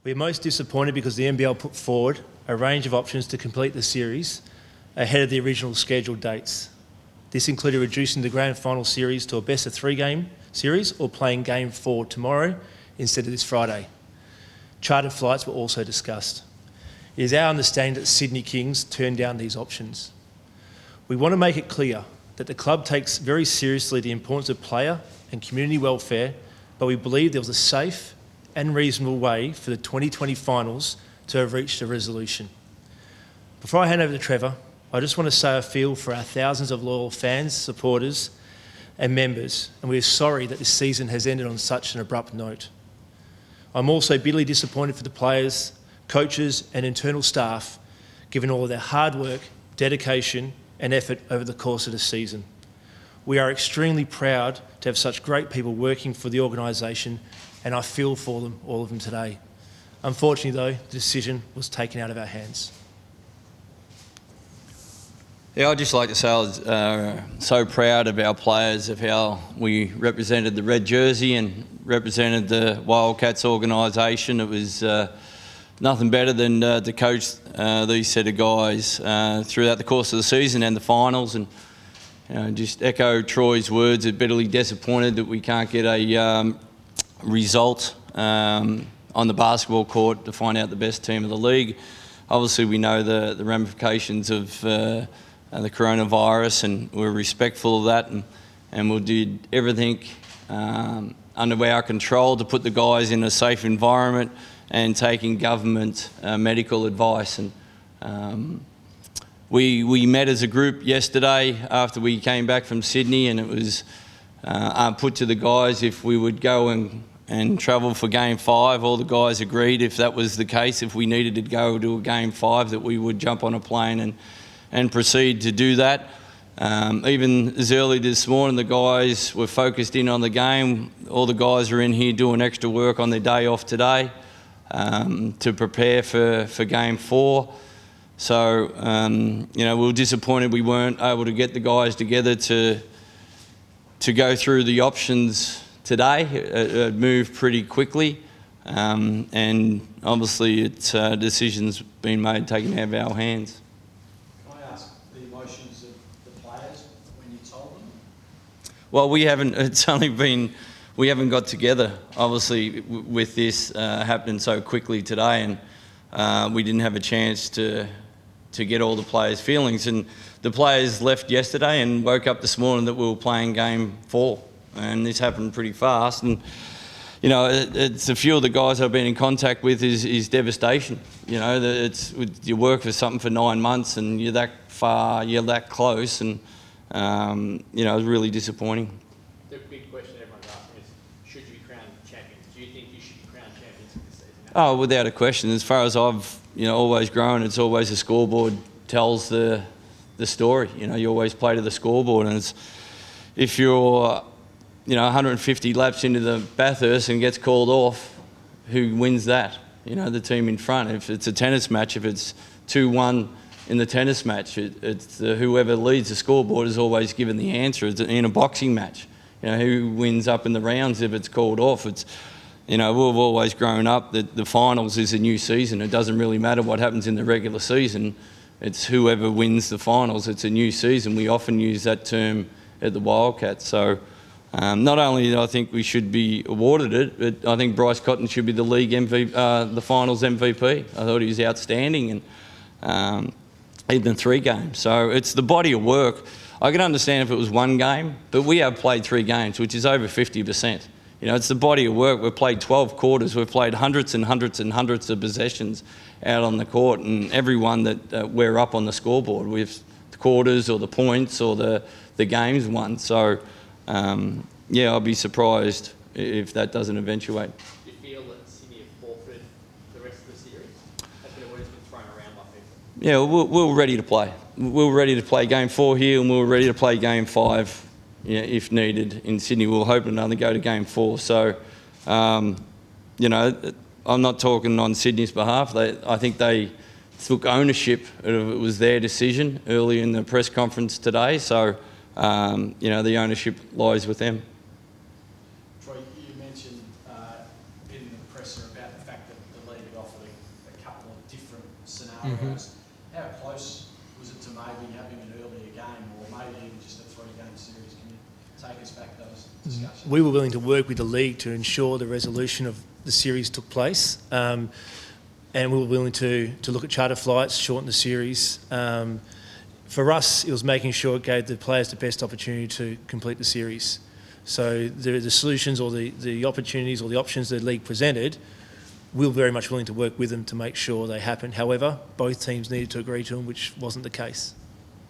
We are most disappointed because the NBL put forward a range of options to complete the series ahead of the original scheduled dates. This included reducing the grand final series to a best of 3 game series or playing game 4 tomorrow instead of this Friday. Chartered flights were also discussed. It is our understanding that Sydney Kings turned down these options. We want to make it clear that the club takes very seriously the importance of player and community welfare, but we believe there was a safe and reasonable way for the 2020 finals to have reached a resolution. Before I hand over to Trevor, I just want to say I feel for our thousands of loyal fans, supporters and members, and we are sorry that this season has ended on such an abrupt note. I'm also bitterly disappointed for the players, coaches and internal staff, given all of their hard work, dedication and effort over the course of the season. We are extremely proud to have such great people working for the organisation, and I feel for them, all of them today. Unfortunately though, the decision was taken out of our hands. Yeah, I'd just like to say I was so proud of our players, of how we represented the red jersey and represented the Wildcats organisation. It was nothing better than to coach these set of guys throughout the course of the season and the finals. And just echo Troy's words, I'm bitterly disappointed that we can't get a result on the basketball court to find out the best team of the league. Obviously, we know the ramifications of the coronavirus, and we're respectful of that, and we did everything under our control to put the guys in a safe environment and taking government medical advice. And we met as a group yesterday after we came back from Sydney, and it was put to the guys if we would go and travel for Game 5. All the guys agreed if that was the case, if we needed to go to a Game 5, that we would jump on a plane and proceed to do that. Even as early this morning, the guys were focused in on the game. All the guys are in here doing extra work on their day off today to prepare for Game 4. So, we were disappointed we weren't able to get the guys together to go through the options today. It moved pretty quickly, and obviously it's decisions been made, taken out of our hands. Can I ask the emotions of the players when you told them? Well, we haven't got together, obviously, with this happening so quickly today, and we didn't have a chance to get all the players' feelings. And the players left yesterday and woke up this morning that we were playing Game 4, and this happened pretty fast. And it's a few of the guys I've been in contact with is devastation. You work for something for 9 months and you're that far, you're that close, and it's really disappointing. The big question everyone's asking is, should you be crowned champions? Do you think you should be crowned champions this season? Oh, without a question. As far as I've always grown, it's always the scoreboard tells the story. You always play to the scoreboard, and if you're 150 laps into the Bathurst and gets called off, who wins that? The team in front. If it's a tennis match, if it's 2-1 in the tennis match, it's whoever leads the scoreboard is always given the answer. It's in a boxing match. Who wins up in the rounds if it's called off? We've always grown up that the finals is a new season. It doesn't really matter what happens in the regular season. It's whoever wins the finals. It's a new season. We often use that term at the Wildcats. So not only do I think we should be awarded it, but I think Bryce Cotton should be the league MVP, the finals MVP. I thought he was outstanding, and even 3 games. So it's the body of work. I can understand if it was 1 game, but we have played 3 games, which is over 50%. It's the body of work. We've played 12 quarters. We've played hundreds and hundreds and hundreds of possessions out on the court, and everyone that we're up on the scoreboard with the quarters or the points or the games won. So, I'll be surprised if that doesn't eventuate. Do you feel that Sydney have forfeited the rest of the series? That's been a word that's been thrown around by people. Yeah, we're ready to play. We're ready to play Game 4 here, and we're ready to play Game 5. If needed in Sydney. We're hoping to only go to Game 4. So, I'm not talking on Sydney's behalf. I think they took ownership of it was their decision early in the press conference today. So, the ownership lies with them. Troy, you mentioned in the presser about the fact that the league had offered a couple of different scenarios. How close was it to maybe having an earlier game, or maybe even just a 3-game series? Can you take us back to those discussions? We were willing to work with the league to ensure the resolution of the series took place, and we were willing to look at charter flights, shorten the series. For us, it was making sure it gave the players the best opportunity to complete the series. So the solutions or the opportunities or the options the league presented, we were very much willing to work with them to make sure they happened. However, both teams needed to agree to them, which wasn't the case.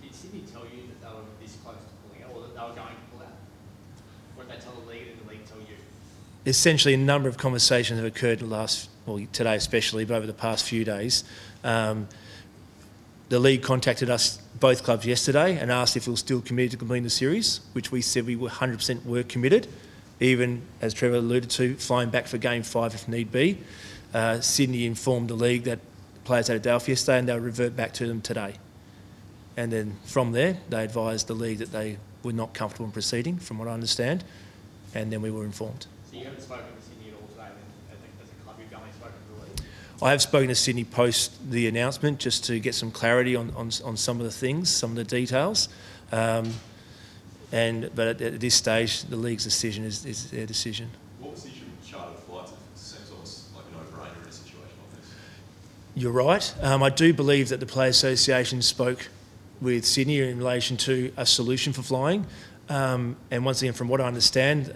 Did Sydney tell you that they were this close to pulling out, or that they were going to pull out? Or did they tell the league and the league tell you? Essentially, a number of conversations have occurred in the last, well, today especially, but over the past few days. The league contacted us, both clubs, yesterday and asked if we were still committed to completing the series, which we said we were 100% were committed, even, as Trevor alluded to, flying back for Game 5 if need be. Sydney informed the league that the players had a day off yesterday and they'll revert back to them today. And then from there, they advised the league that they were not comfortable in proceeding, from what I understand, and then we were informed. So you haven't spoken to Sydney at all today then, as a club? You've only spoken to the league? I have spoken to Sydney post the announcement just to get some clarity on some of the things, some of the details. But at this stage, the league's decision is their decision. What was the issue with chartered flights? It seems almost like a no-brainer in a situation like this. You're right. I do believe that the Players Association spoke with Sydney in relation to a solution for flying. And once again, from what I understand,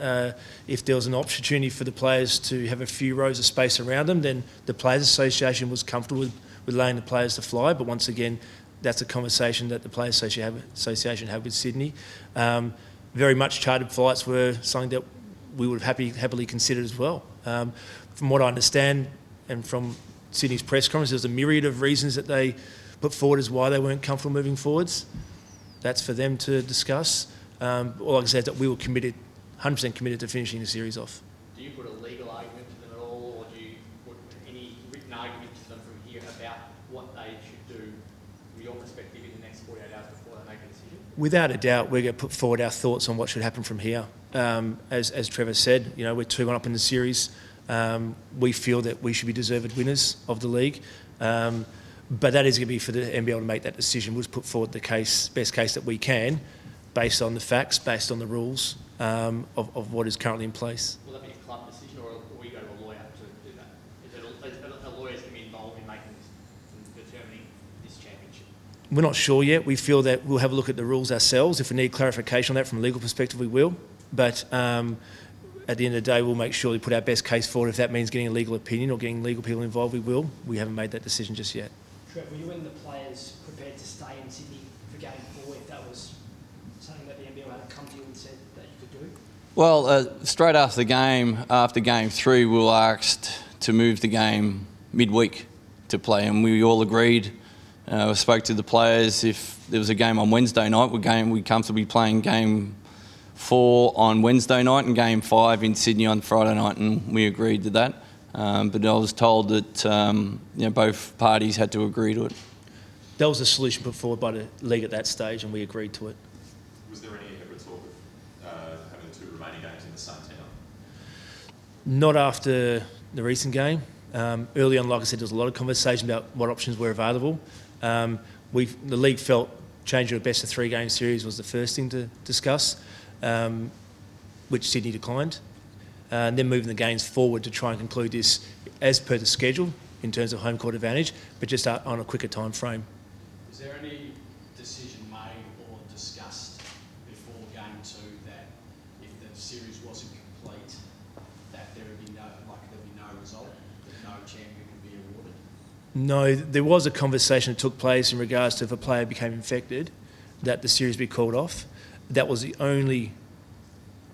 if there was an opportunity for the players to have a few rows of space around them, then the Players Association was comfortable with allowing the players to fly. But once again, that's a conversation that the Players Association had with Sydney. Very much chartered flights were something that we would have happily considered as well. From what I understand, and from Sydney's press conference, there's a myriad of reasons that they put forward as why they weren't comfortable moving forwards. That's for them to discuss. All I can say is that we were committed, 100% committed to finishing the series off. Do you put a legal argument to them at all, or do you put any written argument to them from here about what they should do from your perspective in the next 48 hours before they make a decision? Without a doubt, we're going to put forward our thoughts on what should happen from here. As Trevor said, we're 2-1 up in the series. We feel that we should be deserved winners of the league. But that is going to be for the NBL to make that decision. We'll put forward the best case that we can, based on the facts, based on the rules of what is currently in place. Will that be a club decision, or will you go to a lawyer to do that? Is a lawyers going to be involved in making this, in determining this championship? We're not sure yet. We feel that we'll have a look at the rules ourselves. If we need clarification on that from a legal perspective, we will. But at the end of the day, we'll make sure we put our best case forward. If that means getting a legal opinion or getting legal people involved, we will. We haven't made that decision just yet. Trev, were you and the players prepared to stay in Sydney for Game 4 if that was something that the NBL had come to you and said that you could do? Well, straight after the game, after Game 3, we were asked to move the game midweek to play, and we all agreed. We spoke to the players. If there was a game on Wednesday night, we'd comfortably playing Game 4 on Wednesday night and Game 5 in Sydney on Friday night, and we agreed to that. But I was told that both parties had to agree to it. That was the solution put forward by the league at that stage, and we agreed to it. Was there any ever talk of having the 2 remaining games in the same town? Not after the recent game. Early on, like I said, there was a lot of conversation about what options were available. The league felt changing to a best of 3-game series was the first thing to discuss, which Sydney declined. And then moving the games forward to try and conclude this as per the schedule in terms of home court advantage, but just on a quicker time frame. Was there any decision made or discussed before Game 2 that if the series wasn't complete, that there would be no result, that no champion could be awarded? No, there was a conversation that took place in regards to if a player became infected, that the series be called off. That was the only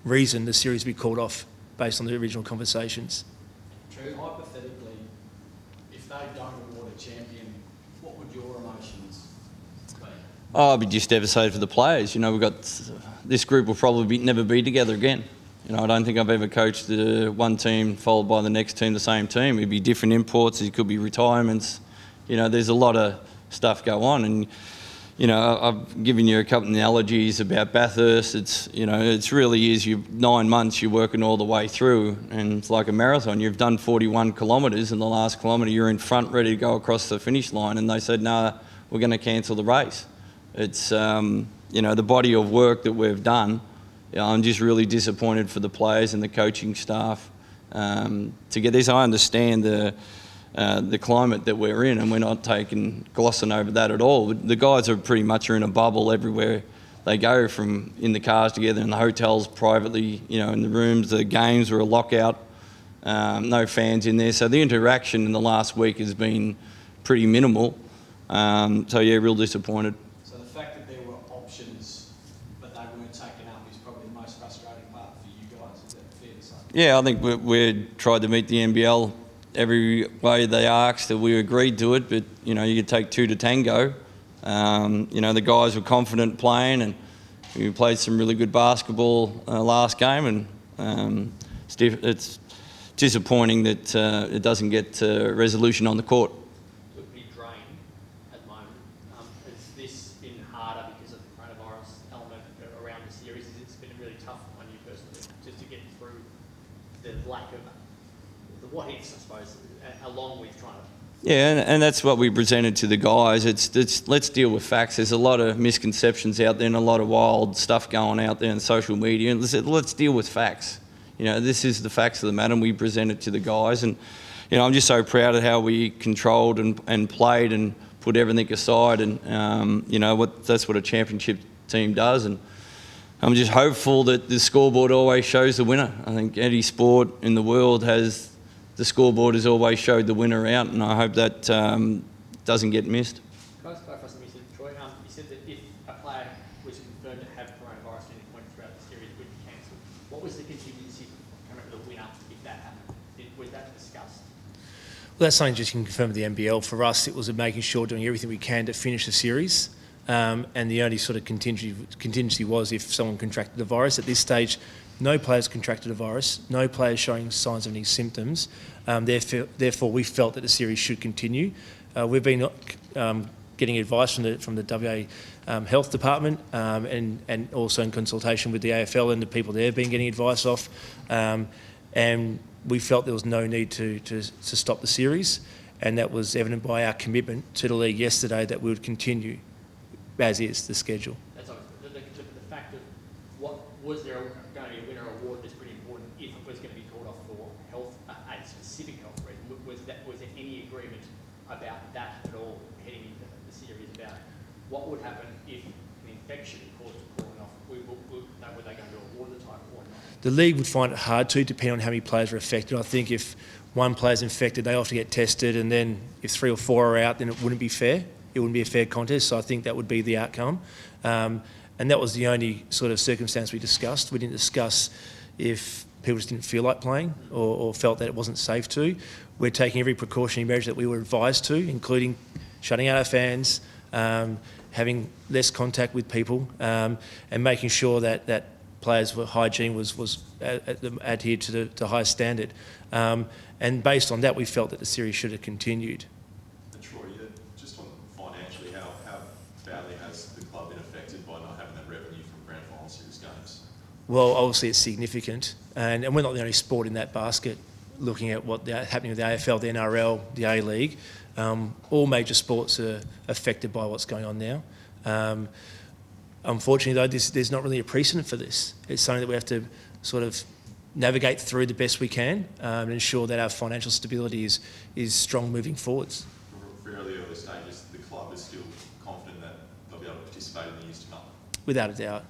reason the series be called off, based on the original conversations. True. Hypothetically, if they don't award a champion, what would your emotions be? Oh, I'd be just devastated for the players. We've got this group will probably never be together again. I don't think I've ever coached one team followed by the next team, the same team. It'd be different imports. It could be retirements. There's a lot of stuff go on, and I've given you a couple of analogies about Bathurst. It's really is 9 months you're working all the way through, and it's like a marathon. You've done 41 kilometres, and the last kilometre you're in front, ready to go across the finish line, and they said, "No, we're going to cancel the race." It's the body of work that we've done. I'm just really disappointed for the players and the coaching staff to get this. I understand the climate that we're in, and we're not glossing over that at all. The guys are pretty much in a bubble everywhere they go, from in the cars together, in the hotels privately, in the rooms. The games were a lockout, no fans in there. So the interaction in the last week has been pretty minimal. Real disappointed. So the fact that there were options but they weren't taken up is probably the most frustrating part for you guys. Is that fair to say? Yeah, I think we tried to meet the NBL every way they asked, that we agreed to it, but you could take two to tango. The guys were confident playing, and we played some really good basketball last game, and it's disappointing that it doesn't get resolution on the court. Look pretty drained at the moment. Has this been harder because of the coronavirus element around the series? It's been really tough on you personally, just to get through the lack of the what ifs, I suppose, along with trying to. Yeah, and that's what we presented to the guys. It's let's deal with facts. There's a lot of misconceptions out there and a lot of wild stuff going out there in social media. And let's deal with facts. This is the facts of the matter, and we presented to the guys. And I'm just so proud of how we controlled and played and put everything aside. And that's what a championship team does. And I'm just hopeful that the scoreboard always shows the winner. I think any sport in the world the scoreboard has always showed the winner out, and I hope that doesn't get missed. Can I just clarify something you said, Troy? You said that if a player was confirmed to have coronavirus at any point throughout the series, it would be cancelled. What was the contingency coming to the winner if that happened? Was that discussed? Well, that's something just you can confirm with the NBL. For us, it was making sure, doing everything we can to finish the series. And the only sort of contingency was if someone contracted the virus. At this stage, no players contracted the virus, no players showing signs of any symptoms. Therefore, we felt that the series should continue. We've been getting advice from the WA Health Department and also in consultation with the AFL and the people there have been getting advice off. And we felt there was no need to stop the series, and that was evident by our commitment to the league yesterday that we would continue as is the schedule. That's obviously the fact of was there going to be a winner award is pretty important if it was going to be called off for health, a specific health reason. Was there any agreement about that at all heading into the series about what would happen if an infection caused a calling off? Were they going to award the title or not? The league would find it hard to, depending on how many players are affected. I think if one player's infected, they have to get tested, and then if 3 or 4 are out, then it wouldn't be fair. It wouldn't be a fair contest, so I think that would be the outcome. And that was the only sort of circumstance we discussed. We didn't discuss if people just didn't feel like playing or felt that it wasn't safe to. We're taking every precautionary measure that we were advised to, including shutting out our fans, having less contact with people, and making sure that players' hygiene was adhered to the highest standard. And based on that, we felt that the series should have continued. And Troy, just on financially, how badly has the club been affected by not having that revenue from grand final series games? Well, obviously it's significant, and we're not the only sport in that basket. Looking at what's happening with the AFL, the NRL, the A-League, all major sports are affected by what's going on now. Unfortunately, though, there's not really a precedent for this. It's something that we have to sort of navigate through the best we can and ensure that our financial stability is strong moving forwards. Fairly early stages, the club is still confident that they'll be able to participate in the years to come? Without a doubt.